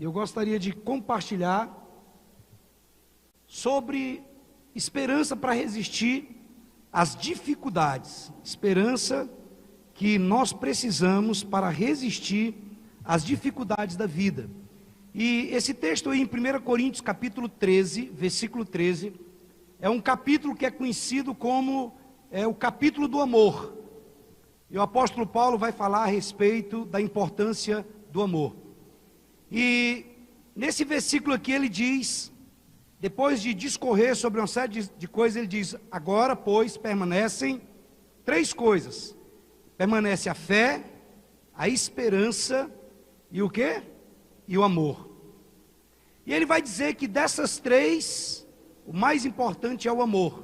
Eu gostaria de compartilhar sobre esperança para resistir às dificuldades. Esperança que nós precisamos para resistir às dificuldades da vida. E esse texto aí em 1 Coríntios capítulo 13, versículo 13, é um capítulo que é conhecido como o capítulo do amor. E o apóstolo Paulo vai falar a respeito da importância do amor. E nesse versículo aqui ele diz, depois de discorrer sobre uma série de coisas, ele diz: agora, pois, permanecem três coisas. Permanece a fé, a esperança e o quê? E o amor. E ele vai dizer que dessas três, o mais importante é o amor.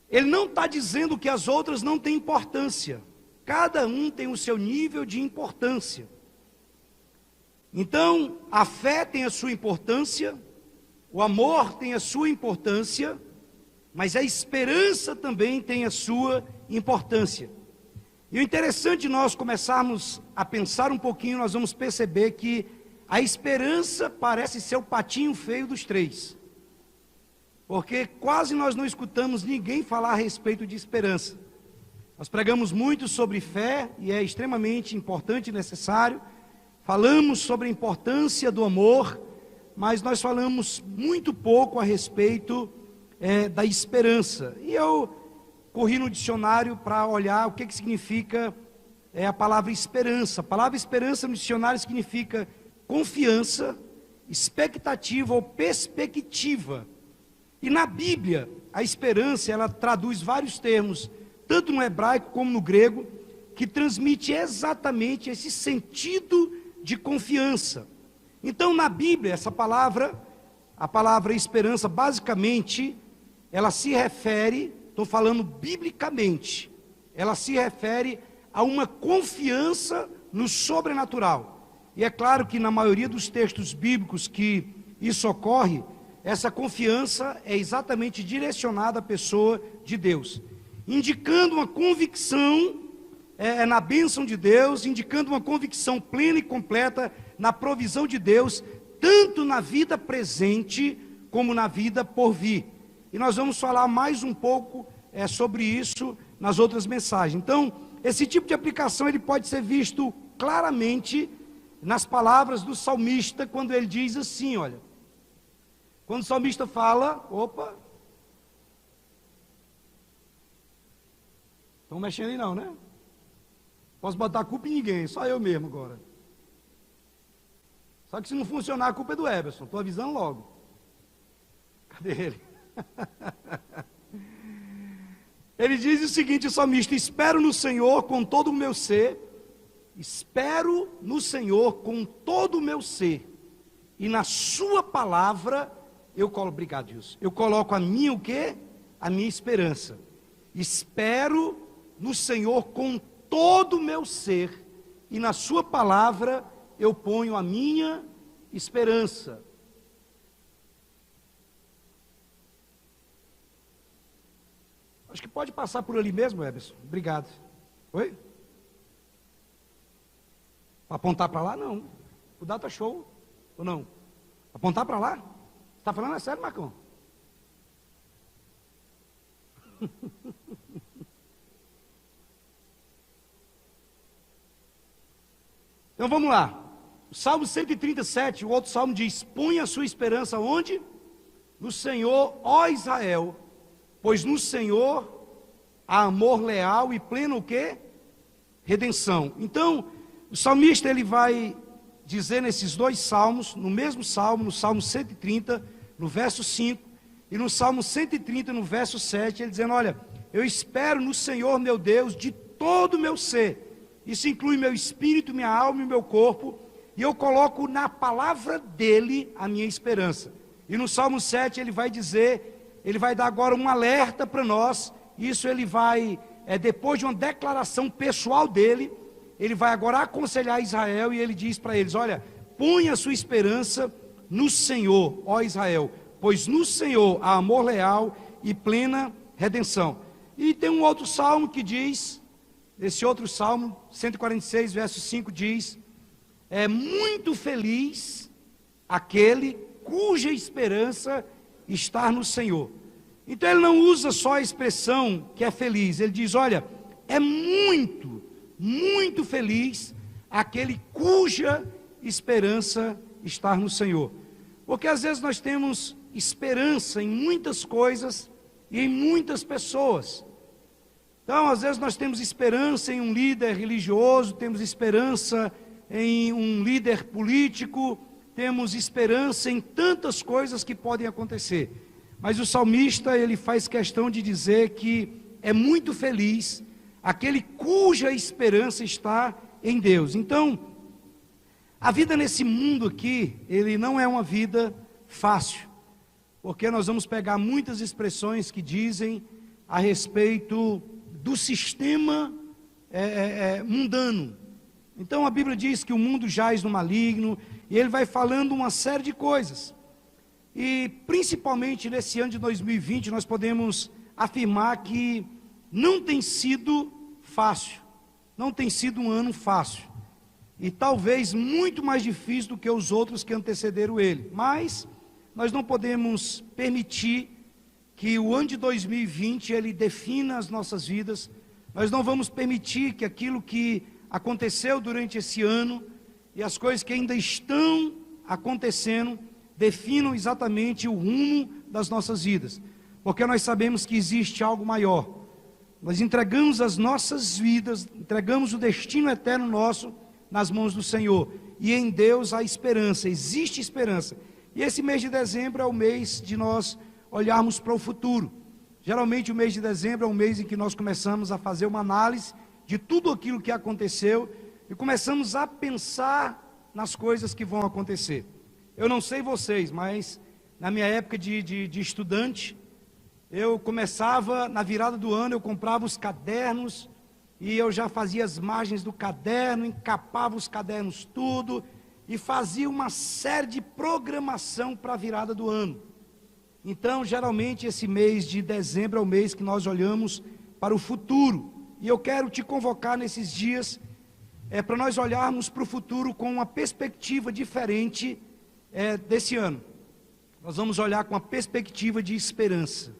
Ele não está dizendo que as outras não têm importância. Cada um tem o seu nível de importância. Então, a fé tem a sua importância, o amor tem a sua importância, mas a esperança também tem a sua importância. E o interessante de nós começarmos a pensar um pouquinho, nós vamos perceber que a esperança parece ser o patinho feio dos três. Porque quase nós não escutamos ninguém falar a respeito de esperança. Nós pregamos muito sobre fé, e é extremamente importante e necessário. Falamos sobre a importância do amor, mas nós falamos muito pouco a respeito da esperança. E eu corri no dicionário para olhar o que significa a palavra esperança. A palavra esperança no dicionário significa confiança, expectativa ou perspectiva. E na Bíblia, a esperança, ela traduz vários termos, tanto no hebraico como no grego, que transmite exatamente esse sentido de confiança. Então, na Bíblia, essa palavra, a palavra esperança, basicamente, ela se refere, estou falando biblicamente, ela se refere a uma confiança no sobrenatural. E é claro que na maioria dos textos bíblicos que isso ocorre, essa confiança é exatamente direcionada à pessoa de Deus, indicando uma convicção na bênção de Deus, indicando uma convicção plena e completa na provisão de Deus, tanto na vida presente como na vida por vir. E nós vamos falar mais um pouco sobre isso nas outras mensagens. Então, esse tipo de aplicação ele pode ser visto claramente nas palavras do salmista, quando ele diz assim, olha, quando o salmista fala, estão mexendo aí não, né? Posso botar a culpa em ninguém, só eu mesmo agora. Só que se não funcionar, a culpa é do Everson, estou avisando logo. Cadê ele? Ele diz o seguinte, o salmista: espero no Senhor com todo o meu ser, espero no Senhor com todo o meu ser, e na sua palavra obrigado, Deus. Eu coloco a minha o quê? A minha esperança. Espero no Senhor com todo o meu ser, e na sua palavra eu ponho a minha esperança. Acho que pode passar por ali mesmo, Everson. Obrigado. Oi? Para apontar para lá, não. O data show, ou não? Apontar para lá? Você está falando sério, Marcão? Então vamos lá. O Salmo 137, o outro salmo diz: põe a sua esperança onde? No Senhor, ó Israel, pois no Senhor há amor leal e pleno o quê? Redenção. Então, o salmista ele vai dizer nesses dois salmos, no mesmo salmo, no Salmo 130, no verso 5, e no Salmo 130, no verso 7, ele dizendo: olha, eu espero no Senhor meu Deus de todo o meu ser. Isso inclui meu espírito, minha alma e meu corpo, e eu coloco na palavra dele a minha esperança. E no Salmo 7 ele vai dizer, ele vai dar agora um alerta para nós. Isso ele vai, depois de uma declaração pessoal dele, ele vai agora aconselhar Israel, e ele diz para eles: olha, põe a sua esperança no Senhor, ó Israel, pois no Senhor há amor leal e plena redenção. E tem um outro salmo que diz, esse outro salmo, 146, verso 5 diz: é muito feliz aquele cuja esperança está no Senhor. Então ele não usa só a expressão que é feliz, ele diz, olha, é muito, muito feliz aquele cuja esperança está no Senhor. Porque às vezes nós temos esperança em muitas coisas e em muitas pessoas. Então, às vezes nós temos esperança em um líder religioso, temos esperança em um líder político, temos esperança em tantas coisas que podem acontecer. Mas o salmista, ele faz questão de dizer que é muito feliz aquele cuja esperança está em Deus. Então, a vida nesse mundo aqui, ele não é uma vida fácil, porque nós vamos pegar muitas expressões que dizem a respeito do sistema mundano. Então a Bíblia diz que o mundo jaz no maligno, e ele vai falando uma série de coisas. E principalmente nesse ano de 2020, nós podemos afirmar que não tem sido fácil, não tem sido um ano fácil, e talvez muito mais difícil do que os outros que antecederam ele. Mas nós não podemos permitir que o ano de 2020 ele defina as nossas vidas. Nós não vamos permitir que aquilo que aconteceu durante esse ano e as coisas que ainda estão acontecendo definam exatamente o rumo das nossas vidas, porque nós sabemos que existe algo maior. Nós entregamos as nossas vidas, entregamos o destino eterno nosso nas mãos do Senhor, e em Deus há esperança, existe esperança. E esse mês de dezembro é o mês de nós olharmos para o futuro. Geralmente o mês de dezembro é um mês em que nós começamos a fazer uma análise de tudo aquilo que aconteceu e começamos a pensar nas coisas que vão acontecer. Eu não sei vocês, mas na minha época de estudante, eu começava, na virada do ano, eu comprava os cadernos e eu já fazia as margens do caderno, encapava os cadernos tudo e fazia uma série de programação para a virada do ano. Então, geralmente, esse mês de dezembro é o mês que nós olhamos para o futuro. E eu quero te convocar nesses dias para nós olharmos para o futuro com uma perspectiva diferente desse ano. Nós vamos olhar com uma perspectiva de esperança.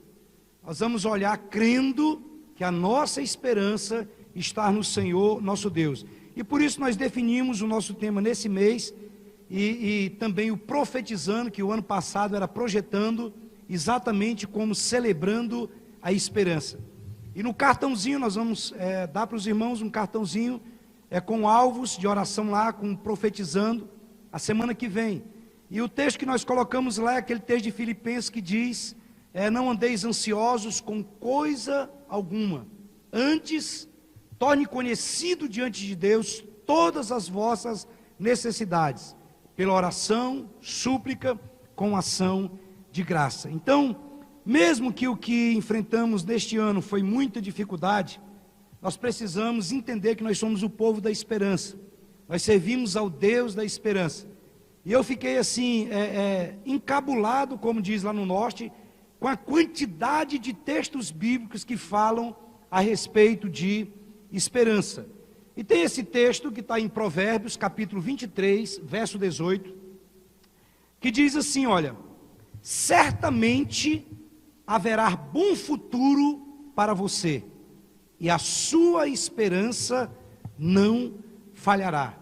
Nós vamos olhar crendo que a nossa esperança está no Senhor, nosso Deus. E por isso nós definimos o nosso tema nesse mês e também o profetizando, que o ano passado era projetando, exatamente como celebrando a esperança. E no cartãozinho, nós vamos dar para os irmãos um cartãozinho com alvos de oração lá, com profetizando, a semana que vem. E o texto que nós colocamos lá é aquele texto de Filipenses que diz, não andeis ansiosos com coisa alguma, antes torne conhecido diante de Deus todas as vossas necessidades, pela oração, súplica, com ação de graça. Então, mesmo que o que enfrentamos neste ano foi muita dificuldade, nós precisamos entender que nós somos o povo da esperança. Nós servimos ao Deus da esperança. E eu fiquei assim, encabulado, como diz lá no norte, com a quantidade de textos bíblicos que falam a respeito de esperança. E tem esse texto que está em Provérbios, capítulo 23, verso 18, que diz assim, olha: certamente haverá bom futuro para você, e a sua esperança não falhará.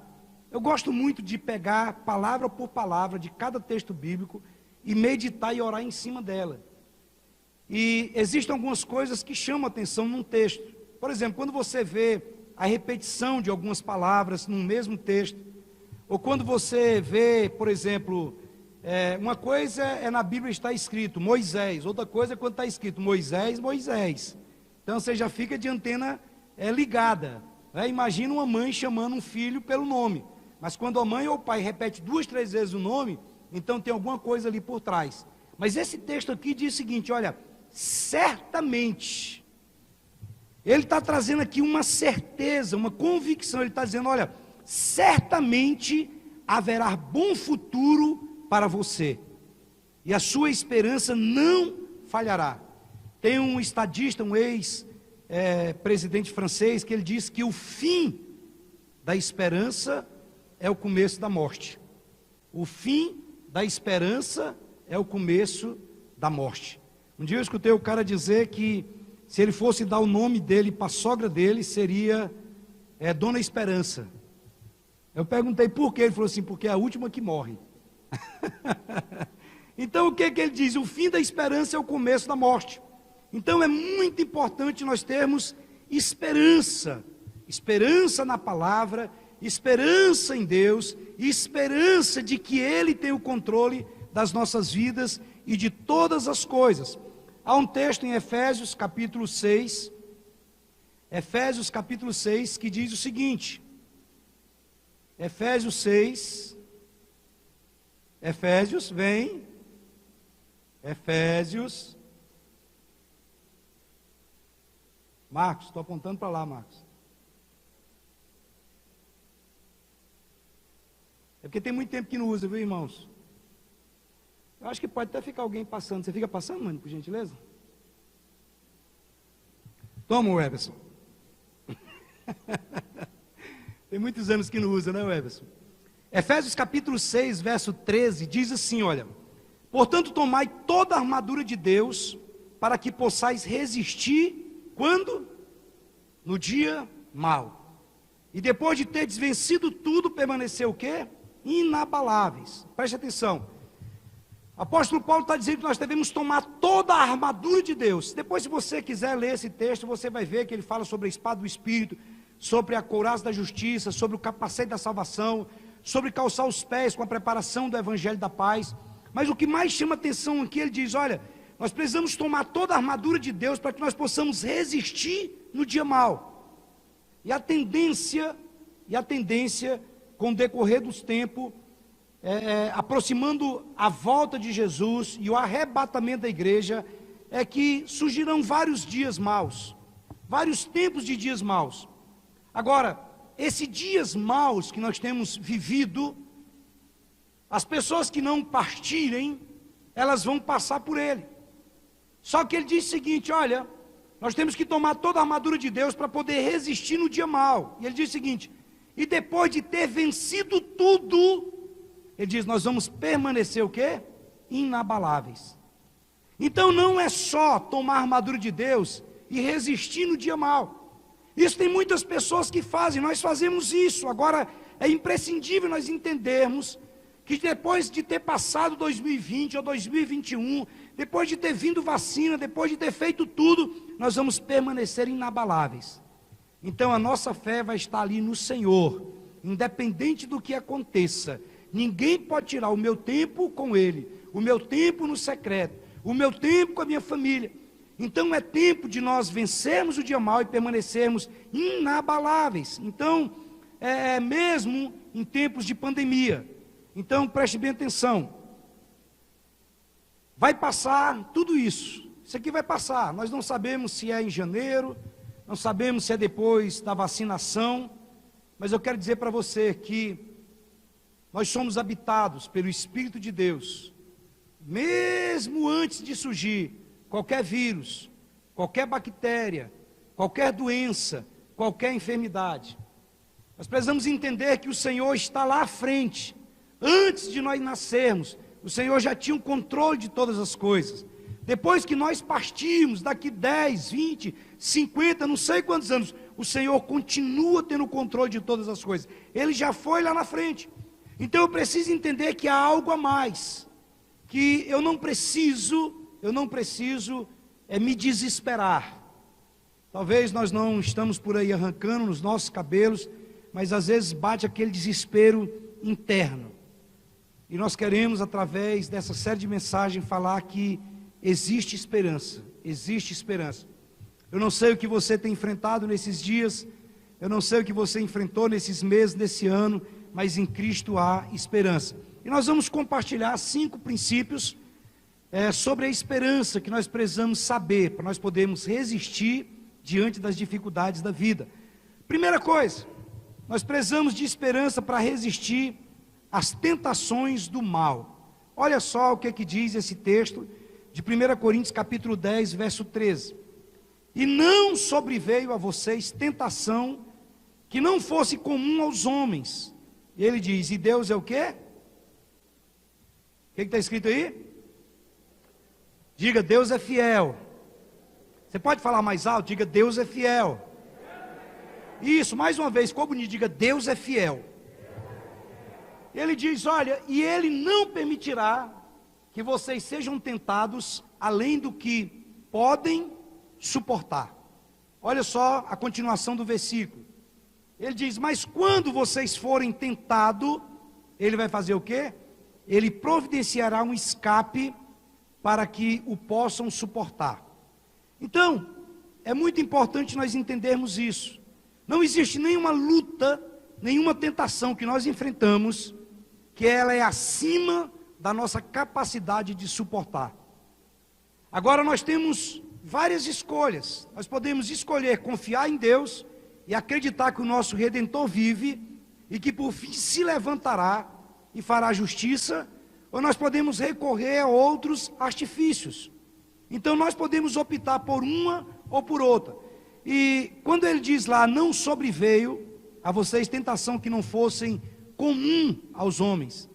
Eu gosto muito de pegar palavra por palavra de cada texto bíblico e meditar e orar em cima dela. E existem algumas coisas que chamam a atenção num texto. Por exemplo, quando você vê a repetição de algumas palavras num mesmo texto, ou quando você vê, por exemplo, uma coisa na Bíblia está escrito Moisés, outra coisa é quando está escrito Moisés, Moisés. Então você já fica de antena ligada. Imagina uma mãe chamando um filho pelo nome, mas quando a mãe ou o pai repete 2, 3 vezes o nome, então tem alguma coisa ali por trás. Mas esse texto aqui diz o seguinte, olha, certamente, ele está trazendo aqui uma certeza, uma convicção, ele está dizendo, olha, certamente haverá bom futuro para você, e a sua esperança não falhará. Tem um estadista, um ex-presidente francês, que ele diz que o fim da esperança é o começo da morte. O fim da esperança é o começo da morte. Um dia eu escutei o cara dizer que se ele fosse dar o nome dele para a sogra dele, seria Dona Esperança. Eu perguntei por quê, ele falou assim, porque é a última que morre. Então o que ele diz? O fim da esperança é o começo da morte. Então é muito importante nós termos esperança, esperança na palavra, esperança em Deus, esperança de que Ele tem o controle das nossas vidas e de todas as coisas. Há um texto em Efésios capítulo 6, que diz o seguinte, Efésios, Marcos, estou apontando para lá, Marcos. É porque tem muito tempo que não usa, viu, irmãos? Eu acho que pode até ficar alguém passando. Você fica passando, mano, por gentileza? Toma, Everson. Tem muitos anos que não usa, né, Everson? Efésios capítulo 6, verso 13, diz assim, olha: portanto, tomai toda a armadura de Deus, para que possais resistir, quando? No dia mau. E depois de ter vencido tudo, permanecer o quê? Inabaláveis. Preste atenção. O apóstolo Paulo está dizendo que nós devemos tomar toda a armadura de Deus. Depois, se você quiser ler esse texto, você vai ver que ele fala sobre a espada do Espírito, sobre a couraça da justiça, sobre o capacete da salvação, sobre calçar os pés com a preparação do evangelho da paz. Mas o que mais chama atenção aqui, ele diz, olha, nós precisamos tomar toda a armadura de Deus para que nós possamos resistir no dia mau. E a tendência, com o decorrer dos tempos, aproximando a volta de Jesus e o arrebatamento da igreja, é que surgirão vários dias maus, vários tempos de dias maus. Agora, esses dias maus que nós temos vivido, as pessoas que não partirem, elas vão passar por ele. Só que ele diz o seguinte, olha, nós temos que tomar toda a armadura de Deus para poder resistir no dia mau. E ele diz o seguinte, e depois de ter vencido tudo, ele diz, nós vamos permanecer o quê? Inabaláveis. Então não é só tomar a armadura de Deus e resistir no dia mau. Isso tem muitas pessoas que fazem, nós fazemos isso. Agora é imprescindível nós entendermos que depois de ter passado 2020 ou 2021, depois de ter vindo vacina, depois de ter feito tudo, nós vamos permanecer inabaláveis. Então a nossa fé vai estar ali no Senhor, independente do que aconteça. Ninguém pode tirar o meu tempo com Ele, o meu tempo no secreto, o meu tempo com a minha família. Então é tempo de nós vencermos o dia mau e permanecermos inabaláveis. Então, mesmo em tempos de pandemia. Então preste bem atenção. Vai passar tudo isso. Isso aqui vai passar. Nós não sabemos se é em janeiro, não sabemos se é depois da vacinação. Mas eu quero dizer para você que nós somos habitados pelo Espírito de Deus. Mesmo antes de surgir qualquer vírus, qualquer bactéria, qualquer doença, qualquer enfermidade, nós precisamos entender que o Senhor está lá à frente. Antes de nós nascermos, o Senhor já tinha o controle de todas as coisas. Depois que nós partirmos, daqui 10, 20, 50, não sei quantos anos, o Senhor continua tendo o controle de todas as coisas. Ele já foi lá na frente. Então eu preciso entender que há algo a mais, que eu não preciso me desesperar. Talvez nós não estamos por aí arrancando nos nossos cabelos, mas às vezes bate aquele desespero interno. E nós queremos, através dessa série de mensagens, falar que existe esperança, existe esperança. Eu não sei o que você tem enfrentado nesses dias, eu não sei o que você enfrentou nesses meses, nesse ano, mas em Cristo há esperança. E nós vamos compartilhar 5 princípios sobre a esperança que nós precisamos saber, para nós podermos resistir diante das dificuldades da vida. Primeira coisa, nós precisamos de esperança para resistir às tentações do mal. Olha só o que diz esse texto de 1 Coríntios capítulo 10, verso 13. E não sobreveio a vocês tentação que não fosse comum aos homens. E ele diz, e Deus é o quê? O que está escrito aí? Diga, Deus é fiel. Você pode falar mais alto? Diga, Deus é fiel. Isso, mais uma vez, ficou bonito, diga, Deus é fiel. Ele diz, olha, e Ele não permitirá que vocês sejam tentados além do que podem suportar. Olha só a continuação do versículo. Ele diz, mas quando vocês forem tentados, Ele vai fazer o quê? Ele providenciará um escape para que o possam suportar. Então, é muito importante nós entendermos isso. Não existe nenhuma luta, nenhuma tentação que nós enfrentamos, que ela é acima da nossa capacidade de suportar. Agora nós temos várias escolhas. Nós podemos escolher confiar em Deus e acreditar que o nosso Redentor vive e que por fim se levantará e fará justiça, ou nós podemos recorrer a outros artifícios. Então nós podemos optar por uma ou por outra. E quando ele diz lá, não sobreveio a vocês tentação que não fossem comum aos homens,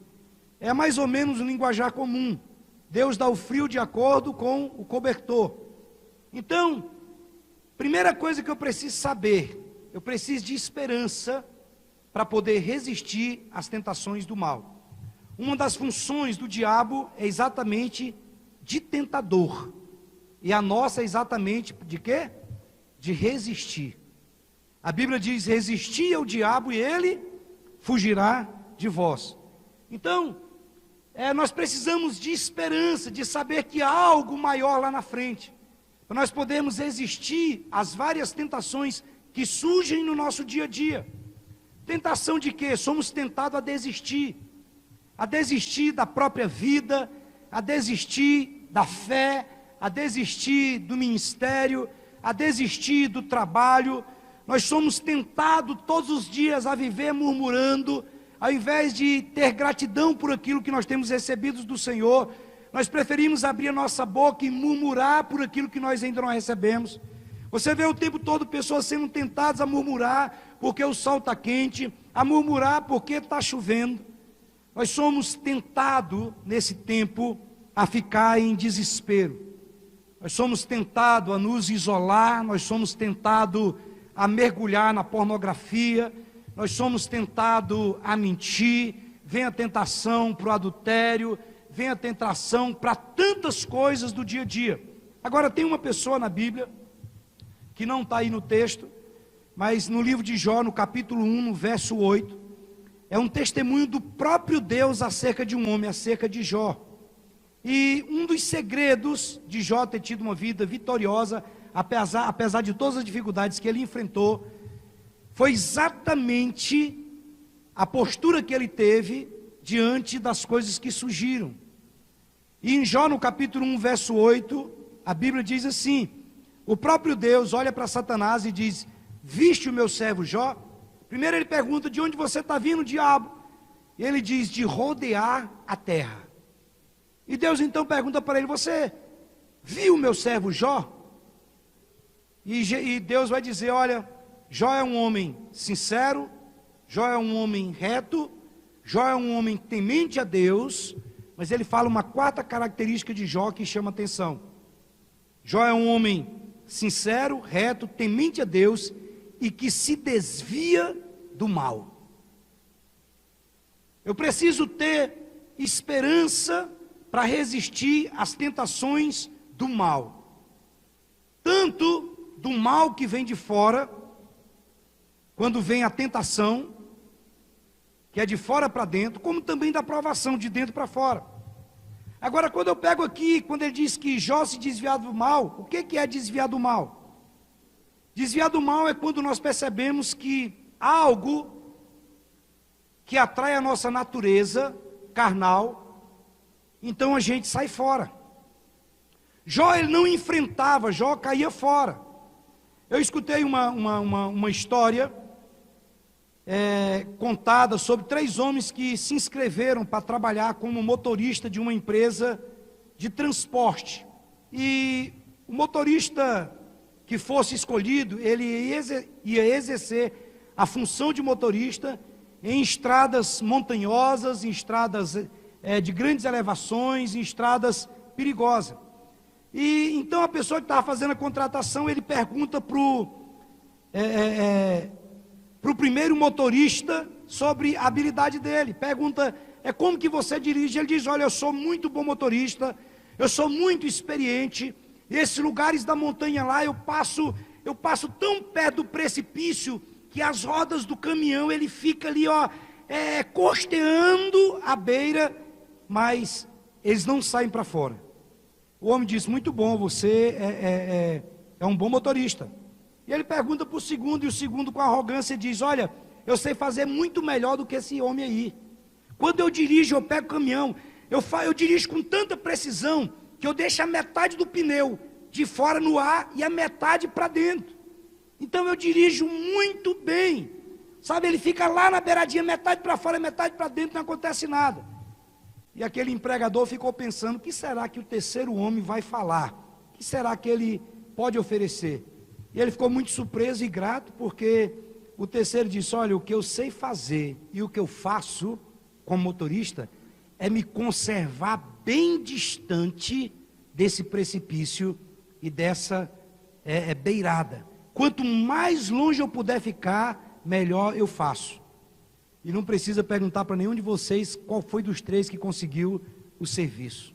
é mais ou menos um linguajar comum. Deus dá o frio de acordo com o cobertor. Então, primeira coisa que eu preciso saber, eu preciso de esperança para poder resistir às tentações do mal. Uma das funções do diabo é exatamente de tentador. E a nossa é exatamente de quê? De resistir. A Bíblia diz, resisti ao diabo e ele fugirá de vós. Então, nós precisamos de esperança, de saber que há algo maior lá na frente, para nós podermos resistir às várias tentações que surgem no nosso dia a dia. Tentação de quê? Somos tentados a desistir da própria vida, a desistir da fé, a desistir do ministério, a desistir do trabalho. Nós somos tentados todos os dias a viver murmurando, ao invés de ter gratidão por aquilo que nós temos recebido do Senhor, nós preferimos abrir a nossa boca e murmurar por aquilo que nós ainda não recebemos. Você vê o tempo todo pessoas sendo tentadas a murmurar porque o sol está quente, a murmurar porque está chovendo. Nós somos tentados nesse tempo a ficar em desespero. Nós somos tentados a nos isolar, nós somos tentados a mergulhar na pornografia, nós somos tentados a mentir, vem a tentação para o adultério, vem a tentação para tantas coisas do dia a dia. Agora tem uma pessoa na Bíblia, que não está aí no texto, mas no livro de Jó, no capítulo 1, no verso 8, é um testemunho do próprio Deus acerca de um homem, acerca de Jó. E um dos segredos de Jó ter tido uma vida vitoriosa, apesar de todas as dificuldades que ele enfrentou, foi exatamente a postura que ele teve diante das coisas que surgiram. E em Jó, no capítulo 1, verso 8, a Bíblia diz assim, o próprio Deus olha para Satanás e diz, viste o meu servo Jó? Primeiro ele pergunta, de onde você está vindo, diabo? E ele diz, de rodear a terra. E Deus então pergunta para ele, você viu o meu servo Jó? E Deus vai dizer, olha, Jó é um homem sincero, Jó é um homem reto, Jó é um homem temente a Deus, mas ele fala uma quarta característica de Jó que chama atenção. Jó é um homem sincero, reto, temente a Deus e que se desvia do mal. Eu preciso ter esperança para resistir às tentações do mal. Tanto do mal que vem de fora, quando vem a tentação, que é de fora para dentro, como também da provação, de dentro para fora. Agora, quando eu pego aqui, quando ele diz que Jó se desviar do mal, o que é desviar do mal? Desviar do mal é quando nós percebemos que há algo que atrai a nossa natureza carnal, então a gente sai fora. Jó, ele não enfrentava, Jó caía fora. Eu escutei uma história contada sobre 3 homens que se inscreveram para trabalhar como motorista de uma empresa de transporte. E o motorista que fosse escolhido, ele ia exercer a função de motorista em estradas montanhosas, em estradas de grandes elevações, em estradas perigosas. E então a pessoa que estava fazendo a contratação, ele pergunta para o primeiro motorista sobre a habilidade dele. Pergunta, como que você dirige? Ele diz, olha, eu sou muito bom motorista, eu sou muito experiente, esses lugares da montanha lá, eu passo tão perto do precipício, que as rodas do caminhão, ele fica ali, costeando a beira, mas eles não saem para fora. O homem disse, muito bom, você é um bom motorista. E ele pergunta para o segundo, e o segundo com arrogância diz, olha, eu sei fazer muito melhor do que esse homem aí. Quando eu dirijo, eu pego o caminhão, eu dirijo com tanta precisão, que eu deixo a metade do pneu de fora no ar, e a metade para dentro. Então eu dirijo muito bem, sabe, ele fica lá na beiradinha, metade para fora, metade para dentro, não acontece nada. E aquele empregador ficou pensando, o que será que o terceiro homem vai falar? O que será que ele pode oferecer? E ele ficou muito surpreso e grato, porque o terceiro disse, olha, o que eu sei fazer e o que eu faço como motorista é me conservar bem distante desse precipício e dessa beirada. Quanto mais longe eu puder ficar, melhor eu faço. E não precisa perguntar para nenhum de vocês qual foi dos três que conseguiu o serviço.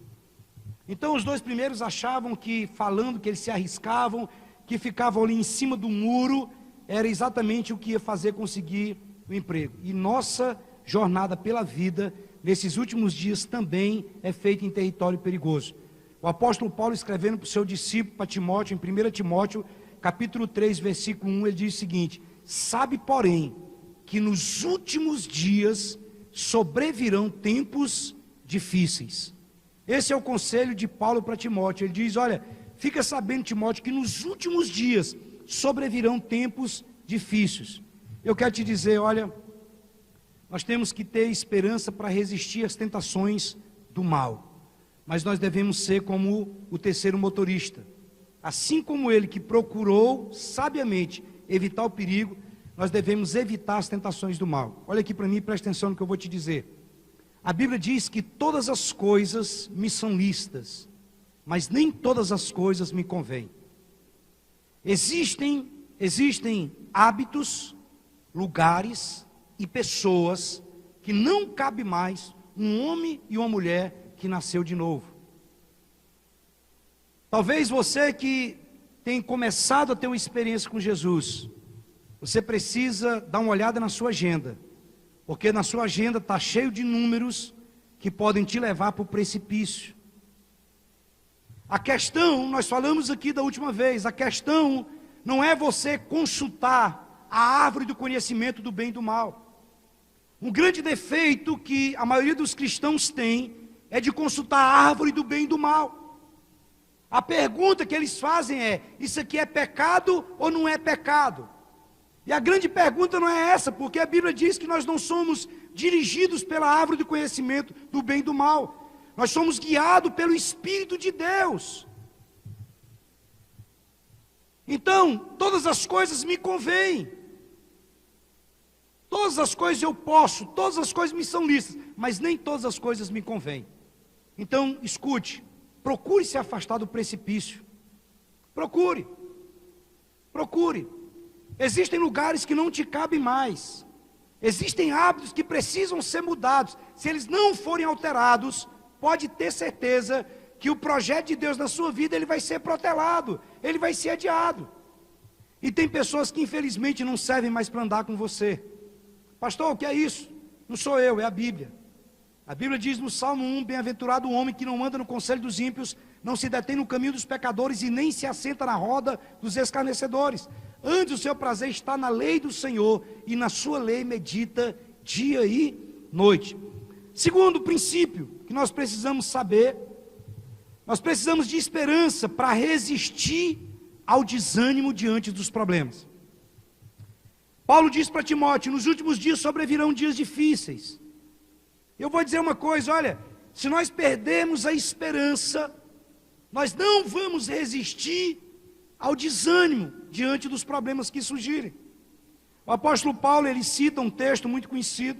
Então os dois primeiros achavam que, falando que eles se arriscavam, que ficavam ali em cima do muro, era exatamente o que ia fazer conseguir o emprego. E nossa jornada pela vida, nesses últimos dias, também é feita em território perigoso. O apóstolo Paulo, escrevendo para o seu discípulo, para Timóteo, em 1 Timóteo, capítulo 3, versículo 1, ele diz o seguinte, sabe, porém, que nos últimos dias sobrevirão tempos difíceis. Esse é o conselho de Paulo para Timóteo. Ele diz, olha, fica sabendo, Timóteo, que nos últimos dias sobrevirão tempos difíceis. Eu quero te dizer, olha, nós temos que ter esperança para resistir às tentações do mal. Mas nós devemos ser como o terceiro motorista. Assim como ele que procurou sabiamente evitar o perigo, nós devemos evitar as tentações do mal. Olha aqui para mim, presta atenção no que eu vou te dizer. A Bíblia diz que todas as coisas me são lícitas, mas nem todas as coisas me convêm. Existem hábitos, lugares e pessoas que não cabe mais um homem e uma mulher que nasceu de novo. Talvez você que tem começado a ter uma experiência com Jesus, você precisa dar uma olhada na sua agenda, porque na sua agenda está cheio de números que podem te levar para o precipício. A questão, nós falamos aqui da última vez, a questão não é você consultar a árvore do conhecimento do bem e do mal. Um grande defeito que a maioria dos cristãos tem é de consultar a árvore do bem e do mal. A pergunta que eles fazem é, isso aqui é pecado ou não é pecado? E a grande pergunta não é essa, porque a Bíblia diz que nós não somos dirigidos pela árvore do conhecimento do bem e do mal. Nós somos guiados pelo Espírito de Deus. Então, todas as coisas me convêm. Todas as coisas eu posso, todas as coisas me são lícitas, mas nem todas as coisas me convêm. Então, escute, procure se afastar do precipício. Procure. Existem lugares que não te cabem mais. Existem hábitos que precisam ser mudados. Se eles não forem alterados, pode ter certeza que o projeto de Deus na sua vida, ele vai ser protelado, ele vai ser adiado. E tem pessoas que infelizmente não servem mais para andar com você. Pastor, o que é isso? Não sou eu, é a Bíblia. A Bíblia diz no Salmo 1, bem-aventurado o homem que não anda no conselho dos ímpios, não se detém no caminho dos pecadores e nem se assenta na roda dos escarnecedores. Antes o seu prazer está na lei do Senhor, e na sua lei medita dia e noite. Segundo princípio que nós precisamos saber, nós precisamos de esperança para resistir ao desânimo diante dos problemas. Paulo diz para Timóteo, nos últimos dias sobrevirão dias difíceis. Eu vou dizer uma coisa, olha, se nós perdermos a esperança, nós não vamos resistir ao desânimo diante dos problemas que surgirem. O apóstolo Paulo, ele cita um texto muito conhecido,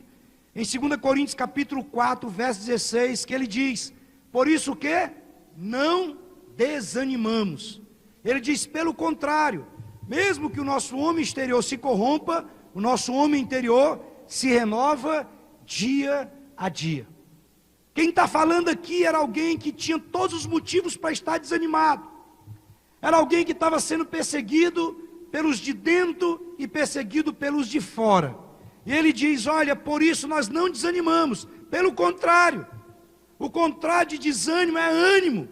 em 2 Coríntios capítulo 4, verso 16, que ele diz: por isso que não desanimamos. Ele diz, pelo contrário, mesmo que o nosso homem exterior se corrompa, o nosso homem interior se renova dia a dia. Quem está falando aqui era alguém que tinha todos os motivos para estar desanimado. Era alguém que estava sendo perseguido pelos de dentro e perseguido pelos de fora. E ele diz, olha, por isso nós não desanimamos. Pelo contrário, o contrário de desânimo é ânimo.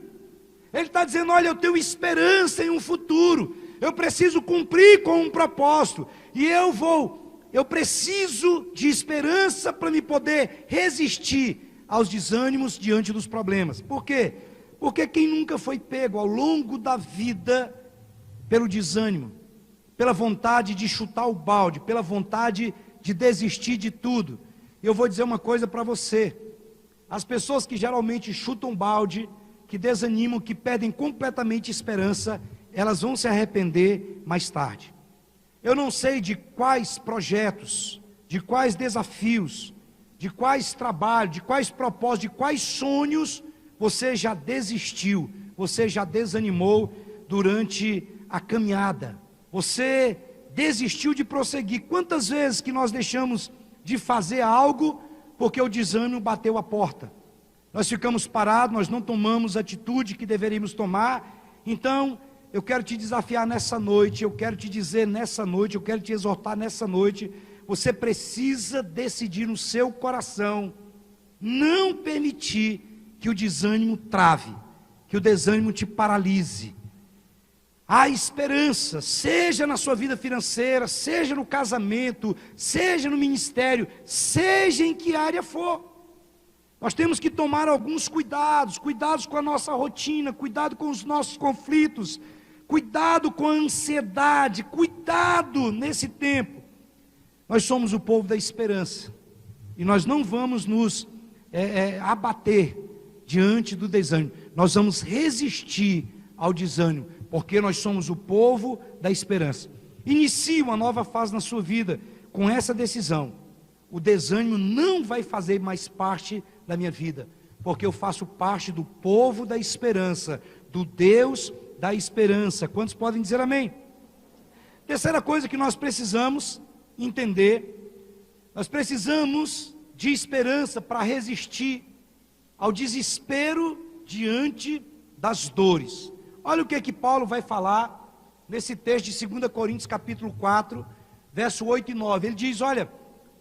Ele está dizendo, olha, eu tenho esperança em um futuro. Eu preciso cumprir com um propósito. E eu preciso de esperança para me poder resistir aos desânimos diante dos problemas. Por quê? Porque quem nunca foi pego ao longo da vida pelo desânimo, pela vontade de chutar o balde, pela vontade de desistir de tudo. Eu vou dizer uma coisa para você: as pessoas que geralmente chutam balde, que desanimam, que perdem completamente esperança, elas vão se arrepender mais tarde. Eu não sei de quais projetos, de quais desafios, de quais trabalhos, de quais propósitos, de quais sonhos você já desistiu, você já desanimou durante a caminhada. Você desistiu de prosseguir. Quantas vezes que nós deixamos de fazer algo porque o desânimo bateu a porta? Nós ficamos parados, nós não tomamos a atitude que deveríamos tomar. Então, eu quero te desafiar nessa noite, eu quero te dizer nessa noite, eu quero te exortar nessa noite. Você precisa decidir no seu coração não permitir que o desânimo trave, que o desânimo te paralise. Há esperança, seja na sua vida financeira, seja no casamento, seja no ministério, seja em que área for. Nós temos que tomar alguns cuidados com a nossa rotina, cuidado com os nossos conflitos, cuidado com a ansiedade, cuidado nesse tempo. Nós somos o povo da esperança, e nós não vamos nos abater diante do desânimo, nós vamos resistir ao desânimo, porque nós somos o povo da esperança. Inicie uma nova fase na sua vida com essa decisão: o desânimo não vai fazer mais parte da minha vida, porque eu faço parte do povo da esperança, do Deus da esperança. Quantos podem dizer amém? Terceira coisa que nós precisamos entender: nós precisamos de esperança para resistir ao desespero diante das dores. Olha o que Paulo vai falar nesse texto de 2 Coríntios capítulo 4, verso 8 e 9. Ele diz, olha,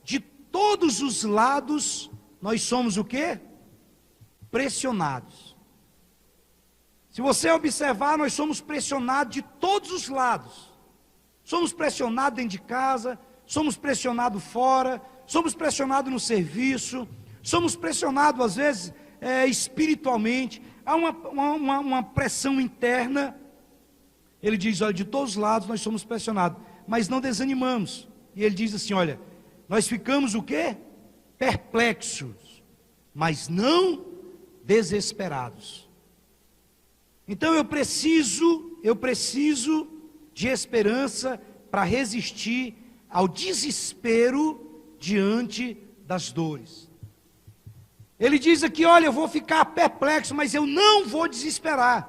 de todos os lados nós somos o quê? Pressionados. Se você observar, nós somos pressionados de todos os lados. Somos pressionados dentro de casa, somos pressionados fora, somos pressionados no serviço, somos pressionados às vezes espiritualmente. Há uma pressão interna. Ele diz, olha, de todos os lados nós somos pressionados, mas não desanimamos. E ele diz assim, olha, nós ficamos o quê? Perplexos, mas não desesperados. Então eu preciso de esperança para resistir ao desespero diante das dores. Ele diz aqui, olha, eu vou ficar perplexo, mas eu não vou desesperar.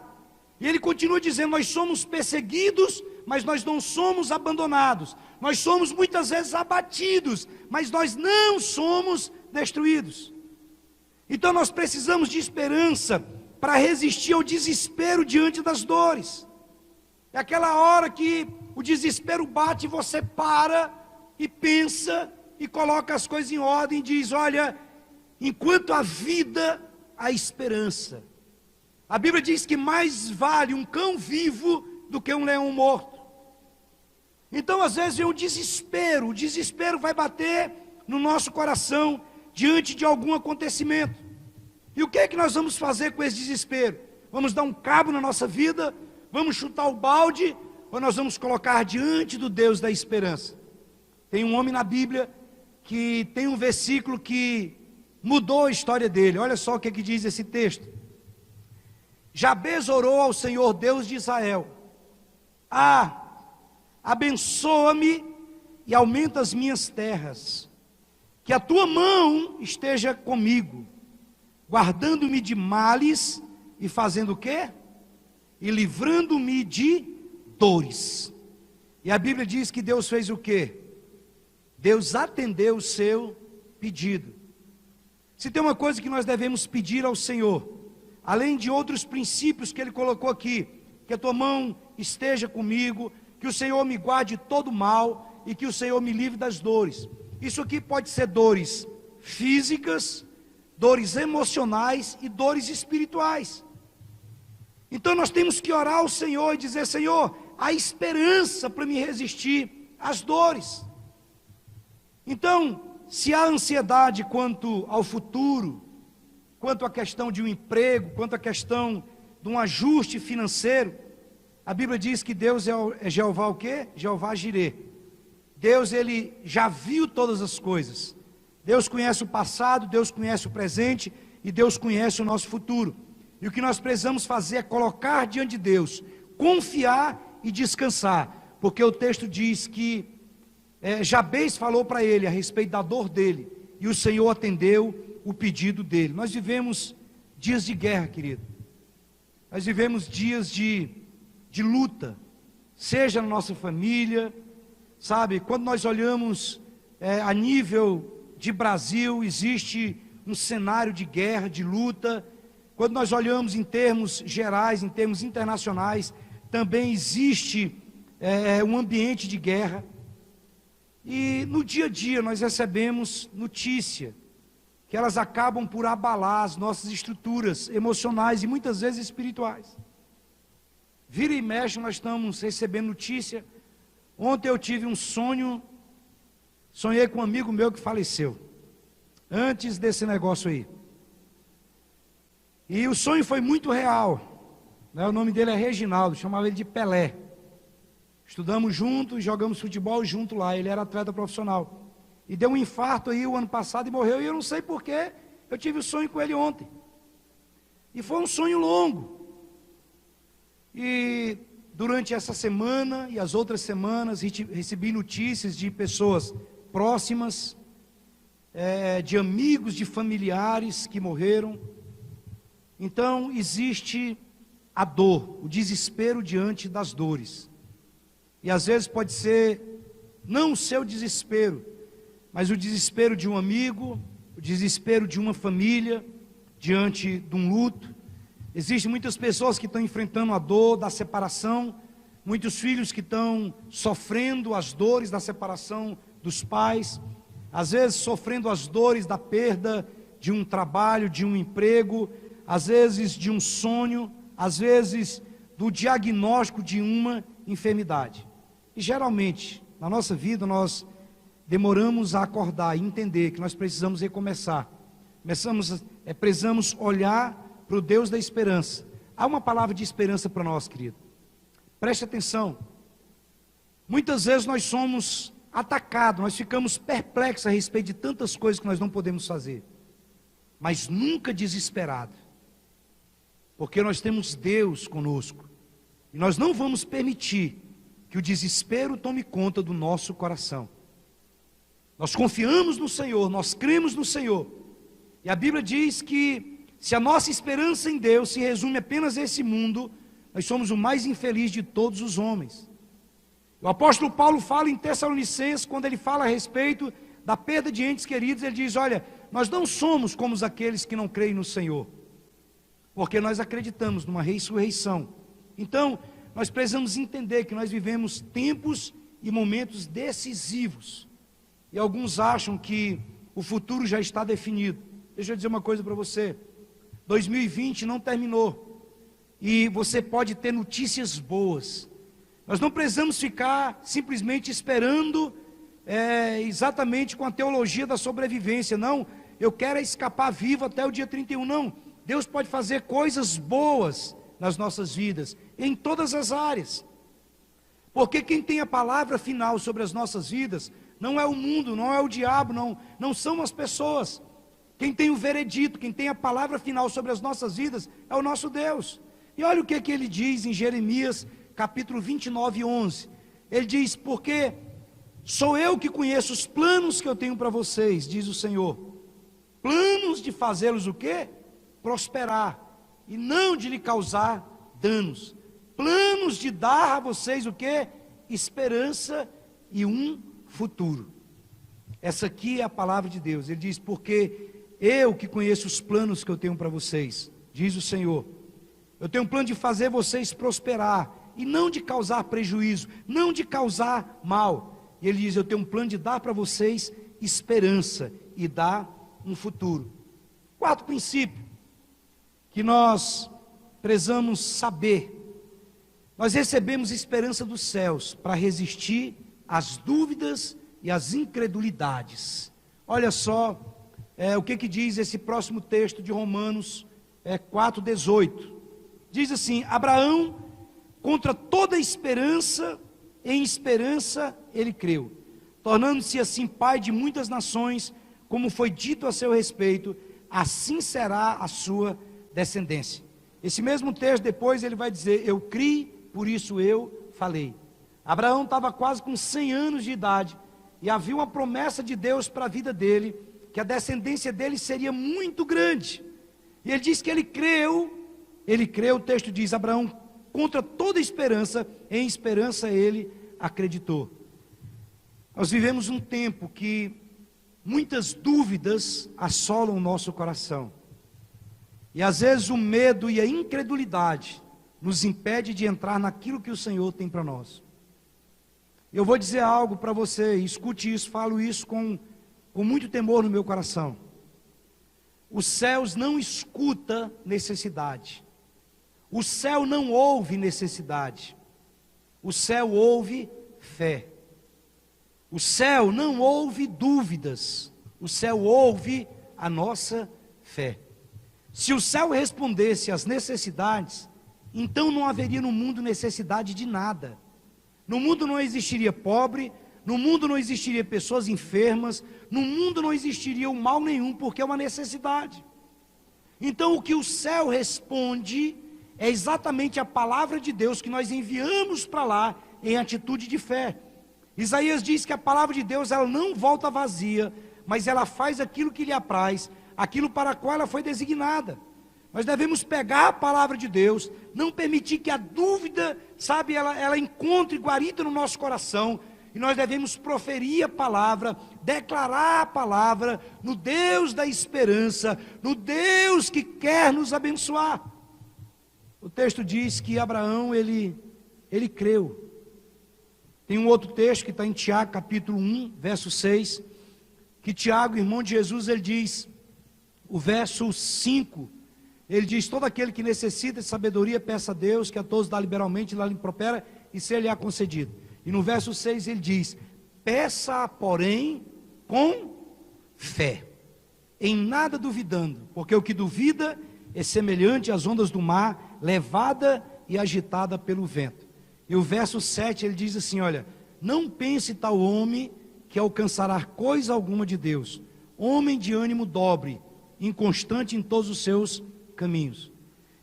E ele continua dizendo, nós somos perseguidos, mas nós não somos abandonados. Nós somos muitas vezes abatidos, mas nós não somos destruídos. Então nós precisamos de esperança para resistir ao desespero diante das dores. É aquela hora que o desespero bate e você para e pensa e coloca as coisas em ordem e diz, olha, enquanto há vida, há esperança. A Bíblia diz que mais vale um cão vivo do que um leão morto. Então às vezes vem o desespero vai bater no nosso coração diante de algum acontecimento. E o que é que nós vamos fazer com esse desespero? Vamos dar um cabo na nossa vida? Vamos chutar o balde? Ou nós vamos colocar diante do Deus da esperança? Tem um homem na Bíblia que tem um versículo que mudou a história dele. Olha só o que diz esse texto. Jabez orou ao Senhor Deus de Israel: abençoa-me e aumenta as minhas terras. Que a tua mão esteja comigo, guardando-me de males e fazendo o quê? E livrando-me de dores. E a Bíblia diz que Deus fez o quê? Deus atendeu o seu pedido. Se tem uma coisa que nós devemos pedir ao Senhor, além de outros princípios que Ele colocou aqui, que a tua mão esteja comigo, que o Senhor me guarde de todo mal e que o Senhor me livre das dores. Isso aqui pode ser dores físicas, dores emocionais e dores espirituais. Então nós temos que orar ao Senhor e dizer: Senhor, há esperança para me resistir às dores. Então, se há ansiedade quanto ao futuro, quanto à questão de um emprego, quanto à questão de um ajuste financeiro, a Bíblia diz que Deus é Jeová o quê? Jeová Jirê. Deus, Ele já viu todas as coisas. Deus conhece o passado, Deus conhece o presente e Deus conhece o nosso futuro. E o que nós precisamos fazer é colocar diante de Deus, confiar e descansar. Porque o texto diz que Jabez falou para ele a respeito da dor dele, e o Senhor atendeu o pedido dele. Nós vivemos dias de guerra, querido. Nós vivemos dias de luta, seja na nossa família, sabe? Quando nós olhamos a nível de Brasil, existe um cenário de guerra, de luta. Quando nós olhamos em termos gerais, em termos internacionais, também existe um ambiente de guerra. E no dia a dia nós recebemos notícia que elas acabam por abalar as nossas estruturas emocionais e muitas vezes espirituais. Vira e mexe nós estamos recebendo notícia. Ontem eu tive um sonho, sonhei com um amigo meu que faleceu, antes desse negócio aí. E o sonho foi muito real, né? O nome dele é Reginaldo, chamava ele de Pelé. Estudamos juntos, jogamos futebol junto lá, ele era atleta profissional. E deu um infarto aí o ano passado e morreu, e eu não sei porquê, eu tive o sonho com ele ontem. E foi um sonho longo. E durante essa semana e as outras semanas, recebi notícias de pessoas próximas, de amigos, de familiares que morreram. Então existe a dor, o desespero diante das dores. E às vezes pode ser não o seu desespero, mas o desespero de um amigo, o desespero de uma família diante de um luto. Existem muitas pessoas que estão enfrentando a dor da separação, muitos filhos que estão sofrendo as dores da separação dos pais, às vezes sofrendo as dores da perda de um trabalho, de um emprego, às vezes de um sonho, às vezes do diagnóstico de uma enfermidade. E geralmente, na nossa vida, nós demoramos a acordar e entender que nós precisamos recomeçar. Precisamos olhar para o Deus da esperança. Há uma palavra de esperança para nós, querido. Preste atenção. Muitas vezes nós somos atacados, nós ficamos perplexos a respeito de tantas coisas que nós não podemos fazer. Mas nunca desesperado. Porque nós temos Deus conosco. E nós não vamos permitir que o desespero tome conta do nosso coração. Nós confiamos no Senhor, nós cremos no Senhor. E a Bíblia diz que se a nossa esperança em Deus se resume apenas a esse mundo, nós somos o mais infeliz de todos os homens. O apóstolo Paulo fala em Tessalonicenses, quando ele fala a respeito da perda de entes queridos, ele diz: olha, nós não somos como aqueles que não creem no Senhor, porque nós acreditamos numa ressurreição. Então, nós precisamos entender que nós vivemos tempos e momentos decisivos. E alguns acham que o futuro já está definido. Deixa eu dizer uma coisa para você. 2020 não terminou. E você pode ter notícias boas. Nós não precisamos ficar simplesmente esperando exatamente com a teologia da sobrevivência. Não, eu quero escapar vivo até o dia 31. Não, Deus pode fazer coisas boas nas nossas vidas, em todas as áreas. Porque quem tem a palavra final sobre as nossas vidas não é o mundo, não é o diabo, não são as pessoas. Quem tem o veredito, quem tem a palavra final sobre as nossas vidas é o nosso Deus. E olha o que ele diz em Jeremias capítulo 29, 11. Ele diz: porque Sou eu que conheço os planos que eu tenho para vocês, diz o Senhor. Planos de fazê-los o quê? Prosperar, e não de lhe causar danos. Planos de dar a vocês o quê? Esperança e um futuro. Essa aqui é a palavra de Deus. Ele diz, porque eu que conheço os planos que eu tenho para vocês, diz o Senhor. Eu tenho um plano de fazer vocês prosperar, e não de causar prejuízo, não de causar mal. E ele diz, eu tenho um plano de dar para vocês esperança e dar um futuro. Quarto princípio que nós precisamos saber: nós recebemos esperança dos céus para resistir às dúvidas e às incredulidades. Olha só o que diz esse próximo texto de Romanos 4,18. Diz assim: Abraão, contra toda esperança, em esperança ele creu, tornando-se assim pai de muitas nações, como foi dito a seu respeito, assim será a sua descendência. Esse mesmo texto depois ele vai dizer, eu criei, por isso eu falei. Abraão estava quase com 100 anos de idade, e havia uma promessa de Deus para a vida dele, que a descendência dele seria muito grande. E ele diz que ele creu, o texto diz, Abraão, contra toda esperança, em esperança ele acreditou. Nós vivemos um tempo que muitas dúvidas assolam o nosso coração. E às vezes o medo e a incredulidade nos impede de entrar naquilo que o Senhor tem para nós. Eu vou dizer algo para você, escute isso, falo isso com muito temor no meu coração. Os céus não escutam necessidade. O céu não ouve necessidade. O céu ouve fé. O céu não ouve dúvidas. O céu ouve a nossa fé. Se o céu respondesse às necessidades, então não haveria no mundo necessidade de nada. No mundo não existiria pobre, no mundo não existiria pessoas enfermas, no mundo não existiria o mal nenhum, porque é uma necessidade. Então o que o céu responde é exatamente a palavra de Deus que nós enviamos para lá em atitude de fé. Isaías diz que a palavra de Deus ela não volta vazia, mas ela faz aquilo que lhe apraz, aquilo para qual ela foi designada. Nós devemos pegar a palavra de Deus, não permitir que a dúvida, ela encontre guarida no nosso coração, e nós devemos proferir a palavra, declarar a palavra, no Deus da esperança, no Deus que quer nos abençoar. O texto diz que Abraão, ele creu. Tem um outro texto que está em Tiago, capítulo 1, verso 6, que Tiago, irmão de Jesus, ele diz, o verso 5, ele diz, todo aquele que necessita de sabedoria, peça a Deus, que a todos dá liberalmente, lá lhe prospera, e se lhe há concedido. E no verso 6 ele diz, peça, porém, com fé, em nada duvidando, porque o que duvida é semelhante às ondas do mar, levada e agitada pelo vento. E o verso 7 ele diz assim, olha, não pense tal homem que alcançará coisa alguma de Deus, homem de ânimo dobre, inconstante em todos os seus caminhos.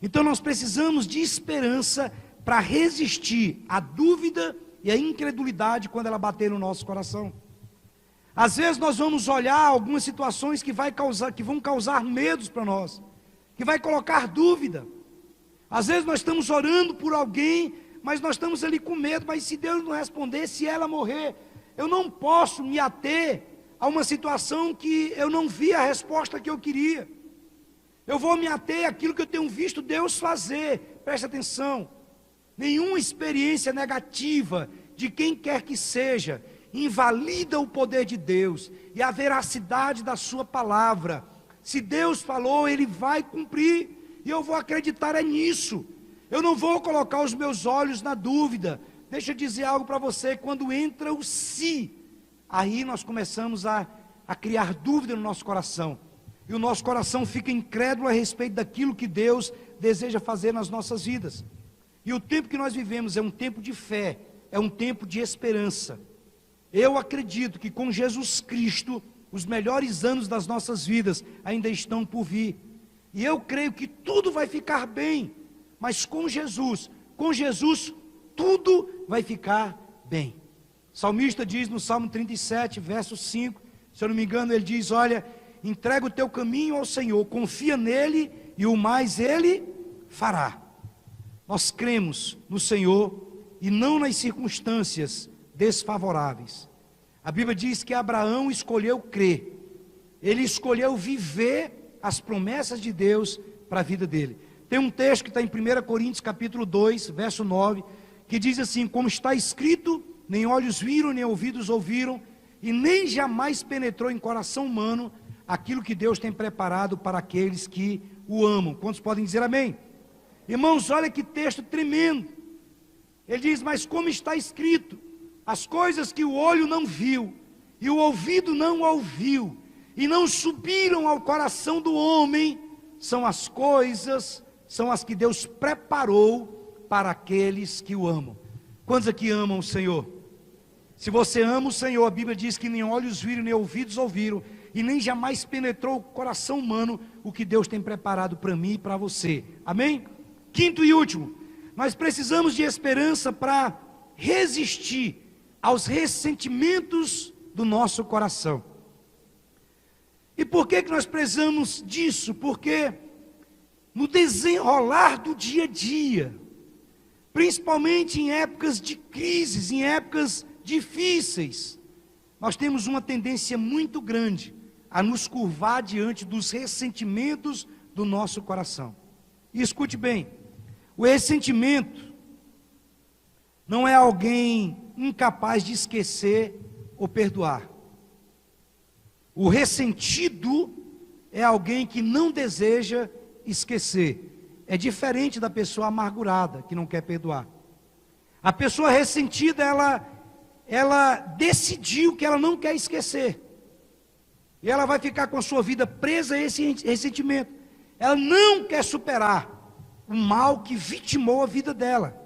Então nós precisamos de esperança para resistir à dúvida e à incredulidade quando ela bater no nosso coração. Às vezes nós vamos olhar algumas situações que vão causar medos para nós, que vai colocar dúvida. Às vezes nós estamos orando por alguém, mas nós estamos ali com medo, mas se Deus não responder, se ela morrer, eu não posso me ater a uma situação que eu não vi a resposta que eu queria. Eu vou me ater àquilo que eu tenho visto Deus fazer. Preste atenção, nenhuma experiência negativa de quem quer que seja invalida o poder de Deus e a veracidade da sua palavra. Se Deus falou, Ele vai cumprir, e eu vou acreditar nisso. Eu não vou colocar os meus olhos na dúvida. Deixa eu dizer algo para você, quando entra o se, aí nós começamos a criar dúvida no nosso coração, e o nosso coração fica incrédulo a respeito daquilo que Deus deseja fazer nas nossas vidas. E o tempo que nós vivemos é um tempo de fé, é um tempo de esperança. Eu acredito que com Jesus Cristo, os melhores anos das nossas vidas ainda estão por vir, e eu creio que tudo vai ficar bem, mas com Jesus tudo vai ficar bem. O salmista diz no Salmo 37, verso 5, se eu não me engano, ele diz: olha, entrega o teu caminho ao Senhor, confia nele e o mais ele fará. Nós cremos no Senhor e não nas circunstâncias desfavoráveis. A Bíblia diz que Abraão escolheu crer, ele escolheu viver as promessas de Deus para a vida dele. Tem um texto que está em 1 Coríntios capítulo 2, verso 9, que diz assim: como está escrito, nem olhos viram, nem ouvidos ouviram, e nem jamais penetrou em coração humano aquilo que Deus tem preparado para aqueles que o amam. Quantos podem dizer amém? Irmãos, olha que texto tremendo. Ele diz: mas como está escrito, as coisas que o olho não viu, e o ouvido não ouviu, e não subiram ao coração do homem, são as que Deus preparou para aqueles que o amam. Quantos aqui amam o Senhor? Se você ama o Senhor, a Bíblia diz que nem olhos viram, nem ouvidos ouviram, e nem jamais penetrou o coração humano o que Deus tem preparado para mim e para você. Amém? Quinto e último, nós precisamos de esperança para resistir aos ressentimentos do nosso coração. E por que nós precisamos disso? Porque no desenrolar do dia a dia, principalmente em épocas de crises, em épocas difíceis, nós temos uma tendência muito grande a nos curvar diante dos ressentimentos do nosso coração. E escute bem, o ressentimento não é alguém incapaz de esquecer ou perdoar. O ressentido é alguém que não deseja esquecer. É diferente da pessoa amargurada, que não quer perdoar. A pessoa ressentida, ela decidiu que ela não quer esquecer. E ela vai ficar com a sua vida presa a esse ressentimento. Ela não quer superar o mal que vitimou a vida dela.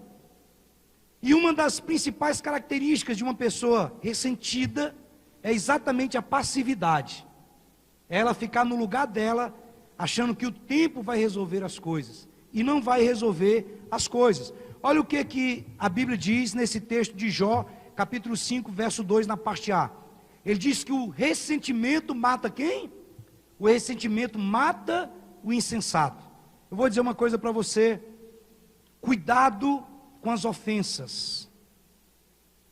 E uma das principais características de uma pessoa ressentida é exatamente a passividade. Ela ficar no lugar dela, achando que o tempo vai resolver as coisas. E não vai resolver as coisas. Olha o que a Bíblia diz nesse texto de Jó, capítulo 5, verso 2, na parte A. Ele diz que o ressentimento mata quem? O ressentimento mata o insensato. Eu vou dizer uma coisa para você: cuidado com as ofensas.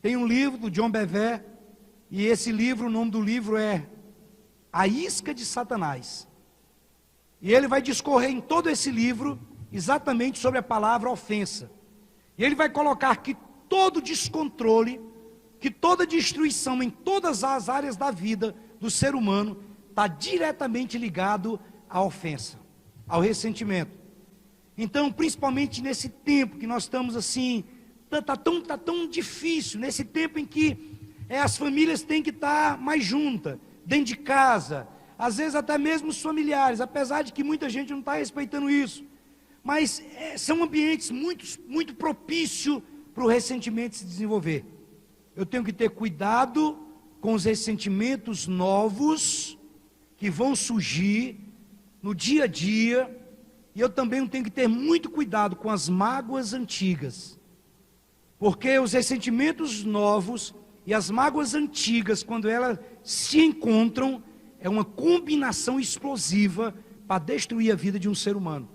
Tem um livro do John Bevere, e esse livro, o nome do livro é A Isca de Satanás. E ele vai discorrer em todo esse livro exatamente sobre a palavra ofensa. E ele vai colocar que todo descontrole, que toda destruição em todas as áreas da vida do ser humano está diretamente ligado à ofensa, ao ressentimento. Então, principalmente nesse tempo que nós estamos assim, está tão difícil, nesse tempo em que as famílias têm que estar mais juntas, dentro de casa, às vezes até mesmo os familiares, apesar de que muita gente não está respeitando isso, mas são ambientes muito propícios para o ressentimento se desenvolver. Eu tenho que ter cuidado com os ressentimentos novos que vão surgir no dia a dia, e eu também tenho que ter muito cuidado com as mágoas antigas, porque os ressentimentos novos e as mágoas antigas, quando elas se encontram, é uma combinação explosiva para destruir a vida de um ser humano,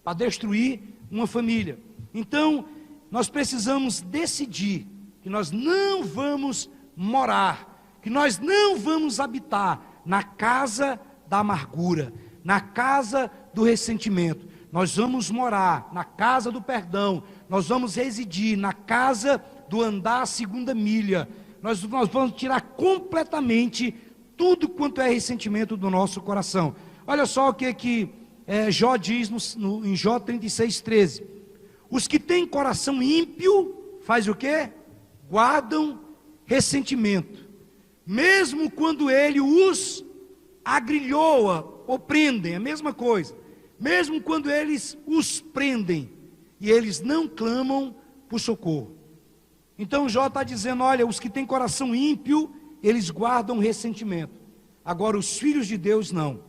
para destruir uma família. Então, nós precisamos decidir que nós não vamos morar, que nós não vamos habitar na casa da amargura, na casa do ressentimento. Nós vamos morar na casa do perdão, nós vamos residir na casa do andar a segunda milha. Nós vamos tirar completamente tudo quanto é ressentimento do nosso coração. Olha só o que Jó diz em Jó 36:13. Os que têm coração ímpio, faz o quê? Guardam ressentimento, mesmo quando ele os agrilhoa ou prendem, é a mesma coisa. Mesmo quando eles os prendem, e eles não clamam por socorro. Então Jó está dizendo, olha, os que têm coração ímpio, eles guardam ressentimento. Agora os filhos de Deus não.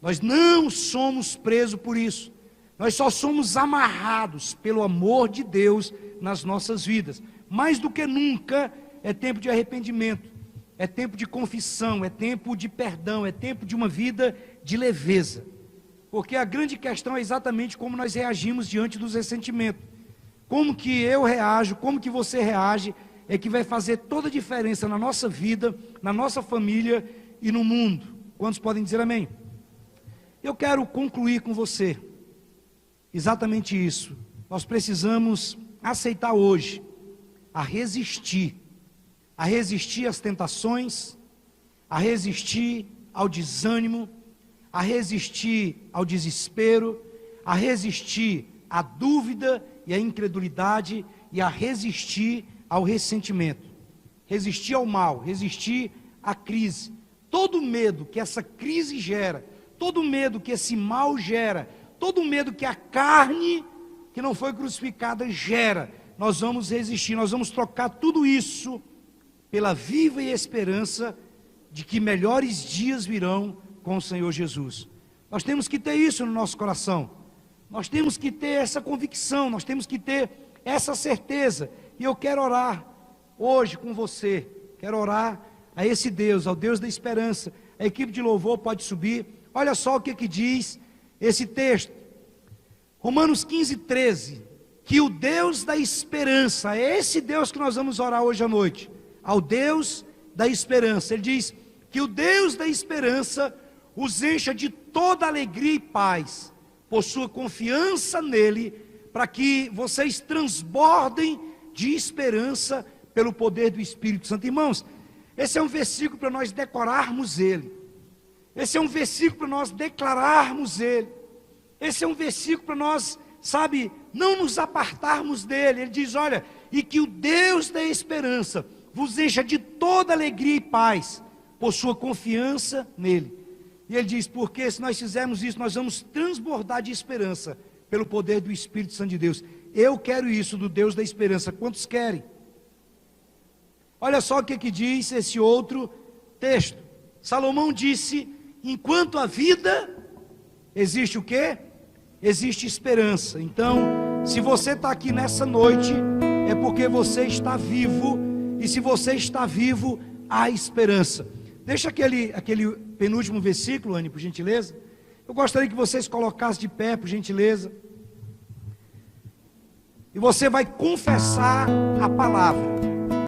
Nós não somos presos por isso. Nós só somos amarrados pelo amor de Deus nas nossas vidas. Mais do que nunca, é tempo de arrependimento, é tempo de confissão, é tempo de perdão, é tempo de uma vida de leveza. Porque a grande questão é exatamente como nós reagimos diante dos ressentimentos. Como que eu reajo, como que você reage, é que vai fazer toda a diferença na nossa vida, na nossa família e no mundo. Quantos podem dizer amém? Eu quero concluir com você exatamente isso. Nós precisamos aceitar hoje a resistir às tentações, a resistir ao desânimo, a resistir ao desespero, a resistir à dúvida e à incredulidade e a resistir ao ressentimento, resistir ao mal, resistir à crise. Todo medo que essa crise gera, todo medo que esse mal gera, todo medo que a carne que não foi crucificada gera, nós vamos resistir, nós vamos trocar tudo isso pela viva esperança de que melhores dias virão com o Senhor Jesus. Nós temos que ter isso no nosso coração, nós temos que ter essa convicção, nós temos que ter essa certeza. E eu quero orar hoje com você, quero orar a esse Deus, ao Deus da esperança. A equipe de louvor pode subir. Olha só o que diz esse texto, Romanos 15:13, que o Deus da esperança, é esse Deus que nós vamos orar hoje à noite, ao Deus da esperança. Ele diz que o Deus da esperança os encha de toda alegria e paz, por sua confiança nele, para que vocês transbordem de esperança pelo poder do Espírito Santo. Irmãos, esse é um versículo para nós decorarmos ele, esse é um versículo para nós declararmos ele, esse é um versículo para nós, sabe, não nos apartarmos dele. Ele diz, olha, e que o Deus da esperança vos encha de toda alegria e paz, por sua confiança nele. E ele diz, porque se nós fizermos isso, nós vamos transbordar de esperança, pelo poder do Espírito Santo de Deus. Eu quero isso do Deus da esperança. Quantos querem? Olha só o que diz esse outro texto. Salomão disse, enquanto a vida, existe o quê? Existe esperança. Então, se você está aqui nessa noite, é porque você está vivo, e se você está vivo, há esperança. Deixa aquele penúltimo versículo, Anny, por gentileza. Eu gostaria que vocês colocassem de pé, por gentileza. E você vai confessar a palavra.